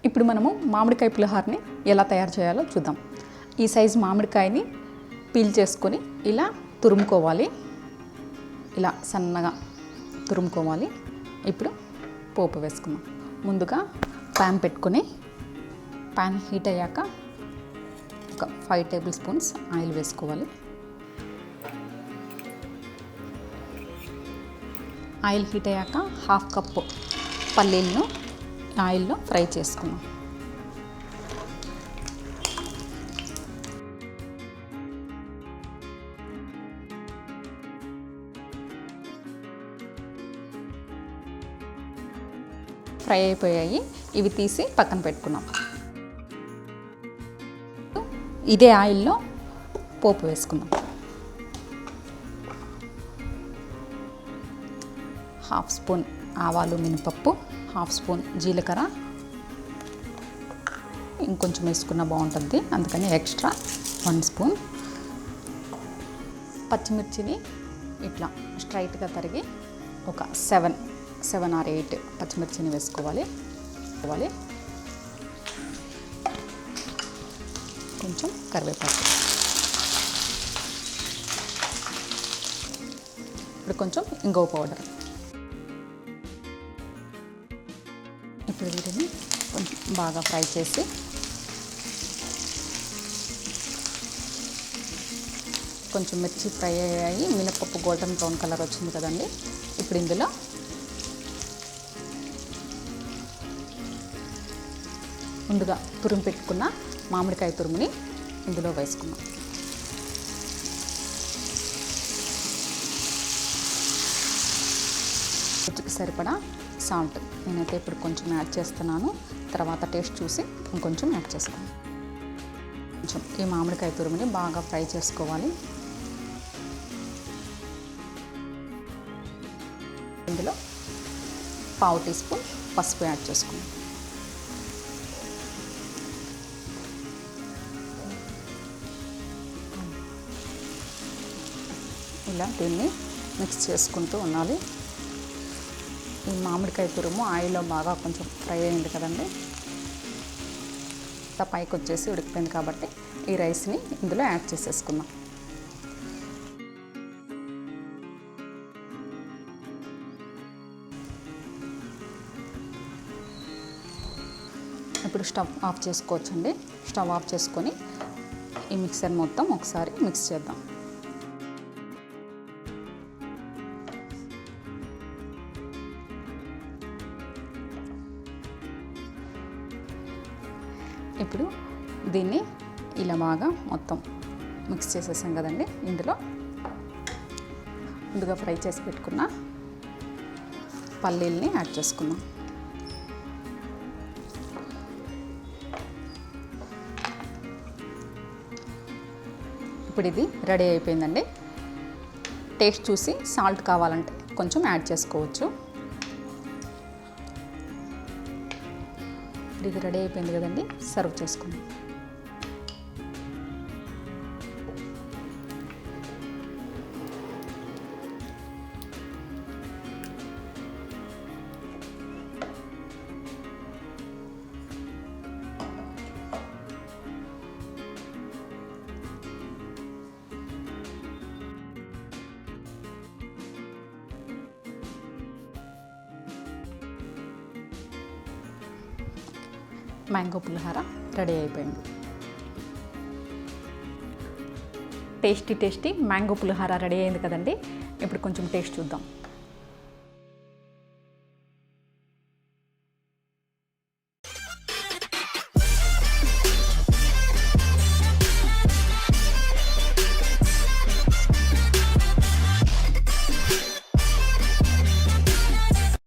ఇప్పుడు మనము మామిడికాయ పులిహోరని ఎలా తయారు చేయాలో చూద్దాం. ఈ సైజు మామిడికాయని పీల్ చేసుకొని ఇలా తురుముకోవాలి. ఇలా సన్నగా తురుముకోవాలి. ఇప్పుడు పోపు వేసుకుందాం. ముందుగా ప్యాన్ పెట్టుకొని ప్యాన్ హీట్ అయ్యాక ఒక 5 టేబుల్ స్పూన్స్ ఆయిల్ వేసుకోవాలి. ఆయిల్ హీట్ అయ్యాక 1/2 కప్పు పల్లీలను ఆయిల్లో ఫ్రై చేసుకున్నాం. ఫ్రై అయిపోయాయి. ఇవి తీసి పక్కన పెట్టుకున్నాం. ఇదే ఆయిల్లో పోపు వేసుకున్నాం. 1/2 స్పూన్ ఆవాలు మినపప్పు, 1/2 స్పూన్ జీలకర్ర, ఇంకొంచెం వేసుకున్న బాగుంటుంది అందుకని ఎక్స్ట్రా 1 స్పూన్. పచ్చిమిర్చిని ఇట్లా స్ట్రైట్గా తరిగి ఒక 7 or 8 పచ్చిమిర్చిని వేసుకోవాలి. కొంచెం కరివేపాకు, ఇప్పుడు కొంచెం ఇంగువ పౌడర్. ఇప్పుడు వీటిని కొంచెం బాగా ఫ్రై చేసి కొంచెం మిర్చి ఫ్రై అయ్యాయి, మినపప్పు గోల్డెన్ బ్రౌన్ కలర్ వచ్చింది కదండి. ఇప్పుడు ఇందులో ముందుగా తురుము పెట్టుకున్న మామిడికాయ తురుముని ఇందులో వేసుకున్నాం. రుచికి సరిపడా సాల్ట్ నేనైతే ఇప్పుడు కొంచెం యాడ్ చేస్తున్నాను. తర్వాత టేస్ట్ చూసి ఇంకొంచెం యాడ్ చేసుకోండి. కొంచెం ఈ మామిడికాయ తురుముని బాగా ఫ్రై చేసుకోవాలి. ఇందులో 1/2 టీ స్పూన్ పసుపు యాడ్ చేసుకుందాం. ఇలా దీన్ని మిక్స్ చేసుకుంటూ ఉండాలి. ఈ మామిడికాయ తురుము ఆయిల్లో బాగా కొంచెం ఫ్రై అయింది కదండి. పైకి వచ్చేసి ఉడికిపోయింది కాబట్టి ఈ రైస్ని ఇందులో యాడ్ చేసేసుకుందాం. ఇప్పుడు స్టవ్ ఆఫ్ చేసుకోవచ్చండి. స్టవ్ ఆఫ్ చేసుకొని ఈ మిక్సర్ మొత్తం ఒకసారి మిక్స్ చేద్దాం. ఇప్పుడు దీన్ని ఇలా బాగా మొత్తం మిక్స్ చేసేసాం కదండి. ఇందులో ముందుగా ఫ్రై చేసి పెట్టుకున్న పల్లీల్ని యాడ్ చేసుకుందాం. ఇప్పుడు ఇది రెడీ అయిపోయిందండి. టేస్ట్ చూసి సాల్ట్ కావాలంటే కొంచెం యాడ్ చేసుకోవచ్చు. ఇది రెడీ అయిపోయింది కదండి. సర్వ్ చేసుకుందాం. మ్యాంగో పులిహోర రెడీ అయిపోయింది. టేస్టీ మ్యాంగో పులిహోర రెడీ అయింది కదండి. ఇప్పుడు కొంచెం టేస్ట్ చూద్దాం.